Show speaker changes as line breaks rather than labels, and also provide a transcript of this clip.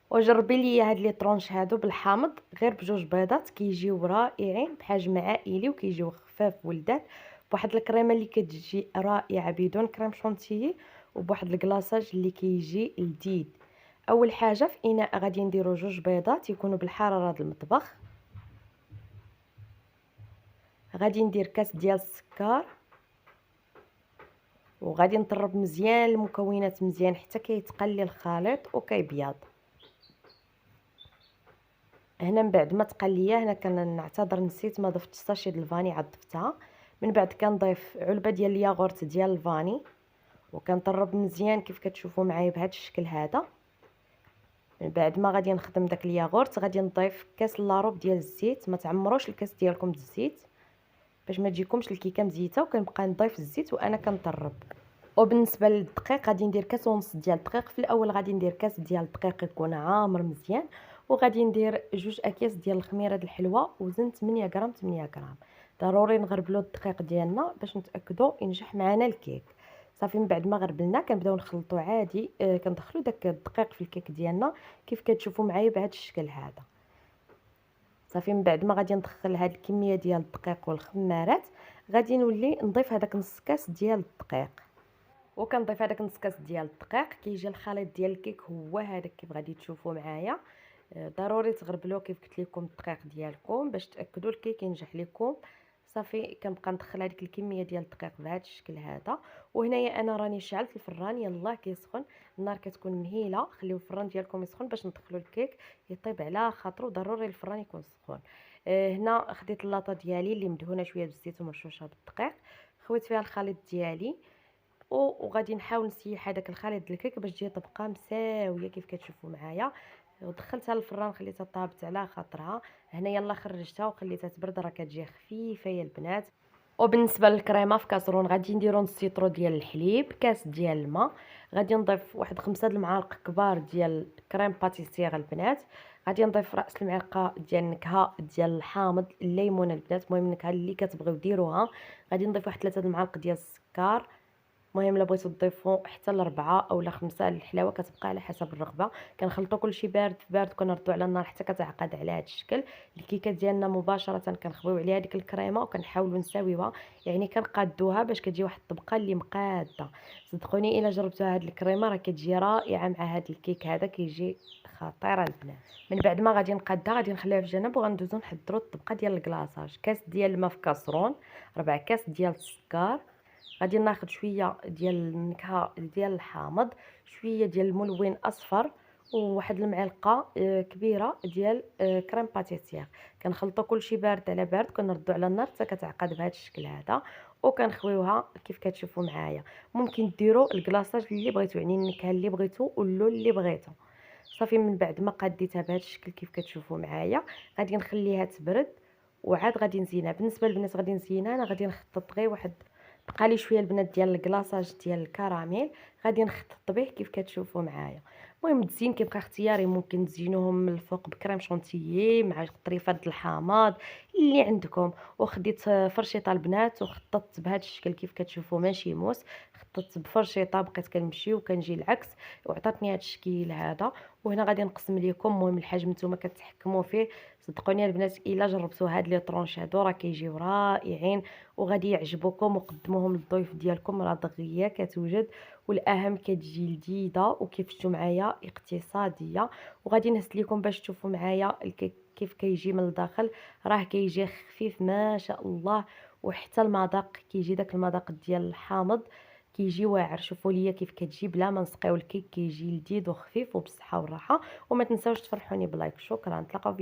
وجربي لي هاد لي طرونش هادو بالحامض غير بجوج بيضات كيجيو رائعين بحجم عائلي وكيجيو خفاف ولدات بواحد الكريمه اللي كتجي رائعه بدون كريم شونتيي وبواحد الكلاصاج اللي كيجي لذيذ. اول حاجه في اناء غادي نديرو جوج بيضات يكونوا بالحراره د المطبخ. غادي ندير كاس ديال السكر وغادي نطرب مزيان المكونات مزيان حتى كيتقلي الخليط وكيبيض. هنا من بعد ما تقليه هنا كنعتذر نسيت ما ضفت الساشي ديال الفاني عاد ضفتها. من بعد كنضيف علبه ديال الياغورت ديال الفاني وكنطرب مزيان كيف كتشوفوا معايا بهذا الشكل هذا. من بعد ما غادي نخدم داك الياغورت غادي نضيف كاس لاروب ديال الزيت. ما تعمروش الكاس ديالكم بالزيت باش ما تجيكمش الكيكه مزيته، وكنبقى نضيف الزيت وانا كنطرب. وبالنسبه للدقيق غادي ندير كاس ونص ديال الدقيق. في الاول غادي ندير كاس ديال الدقيق يكون عامر مزيان، وغادي ندير جوج اكياس ديال الخميره د الحلوه وزن 8 غرام 8 غرام. ضروري نغربلو الدقيق ديالنا باش نتاكدوا ينجح معنا الكيك. صافي من بعد ما غربلنا كنبداو نخلطو عادي. كندخلو داك الدقيق في الكيك ديالنا كيف كتشوفوا معايا بهذا الشكل هذا. صافي من بعد ما غادي ندخل هاد الكميه ديال الدقيق والخمارات غادي نولي نضيف هذاك نص كاس ديال الدقيق. وكنضيف هذاك نص كاس ديال الدقيق كيجي الخليط ديال الكيك هو هذاك كيف غادي تشوفوا معايا. ضروري تغربلوه كيف قلت لكم الدقيق ديالكم باش تاكدوا الكيك ينجح لكم. صافي كنبقى ندخل هذيك الكميه ديال الدقيق بهذا الشكل هذا. وهنايا انا راني شعلت الفران يلاه كيسخن، النار كتكون مهيله. خليو الفران ديالكم يسخن باش ندخلوا الكيك يطيب على خاطرو، ضروري الفران يكون سخون. هنا خديت اللاطه ديالي اللي مدهونه شويه بالزيت ومرشوشه بالدقيق، خويت فيها الخليط ديالي وغادي نحاول نسيح هذاك الخليط ديال الكيك باش تجي طبقه مساويه كيف كتشوفوا معايا. ودخلتها للفران خليتها طابت على خاطرها. هنا يلا خرجتها وخليتها تبرد، راه كتجي خفيفه يا البنات. وبالنسبه للكريمه في كاسرون غادي نديرو نص لتر ديال الحليب، كاس ديال الماء، غادي نضيف واحد 5 المعالق كبار ديال كريم باتيسير البنات، غادي نضيف راس المعلقه ديال النكهه ديال الحامض الليمون البنات، المهم النكهه اللي كتبغيو ديروها. غادي نضيف واحد 3 المعالق ديال السكر، المهم الا بغيتو تضيفوا حتى ل4 اولا 5 الحلاوه كتبقى على حسب الرغبه. كنخلطوا كلشي بارد في بارد وكنردوا على النار حتى كتعقد على هذا الشكل. الكيكه ديالنا مباشره كنخويو عليها ديك الكريمه وكنحاولوا نساويوها، يعني كنقادوها باش كتجي واحد الطبقه اللي مقاده. صدقوني الا جربتوها هاد الكريمه راه كتجي رائعه مع هاد الكيك هذا، كيجي خطيره البنات. من بعد ما غادي نقادها غادي نخليها في جنب وغندوزو نحضروا الطبقه ديال الكلاصاج. كاس ديال الماء في كاسرون، 4 كاس ديال السكر، غادي ناخذ شويه ديال النكهه ديال الحامض، شويه ديال الملون اصفر، وواحد المعلقه كبيره ديال كريم باتيسير. كنخلطوا كلشي بارد على بارد، كنردوا على النار حتى كتعقد بهذا الشكل هذا وكنخويوها كيف كتشوفوا معايا. ممكن ديروا الكلاصاج اللي بغيتو، يعني النكهه اللي بغيتو واللون اللي بغيتو. صافي من بعد ما قديتها بهذا الشكل كيف كتشوفوا معايا غادي نخليها تبرد وعاد غادي نزينها. بالنسبه للبنات غادي نزينها، انا غادي نخطط غير واحد، بقى لي شويه البنات ديال الكلاصاج ديال الكراميل غادي نخطط به كيف كتشوفوا معايا. المهم التزيين كيبقى اختياري، ممكن تزينوهم من الفوق بكريم شونتيي مع طريفه د الحامض اللي عندكم. وخديت فرشيطه البنات وخططت بهذا الشكل كيف كتشوفوا ماشي موس، خططت بفرشيطه بقيت كنمشي وكنجي العكس وعطاتني هذا الشكل هذا. وهنا غادي نقسم لكم، المهم الحجم نتوما كتحكموا فيه. صدقوني البنات الا جربتوا هاد لي طرونش هادو راه كيجيو رائعين وغادي يعجبوكم، وقدموهم للضيوف ديالكم راه دغيا كتوجد. والاهم كتجي لذيذه وكيف شفتوا معايا اقتصاديه. وغادي نهز لكم باش تشوفوا معايا الكيك كيف كيجي من الداخل، راه كيجي خفيف ما شاء الله. وحتى المذاق كيجي داك المذاق ديال الحامض كيجي واعر. شوفوا ليا كيف كتجي بلا ما نسقيو الكيك، كيجي لذيذ وخفيف وبالصحه والراحه. وما تنساوش تفرحوني بلايك. شكرا، نتلاقاو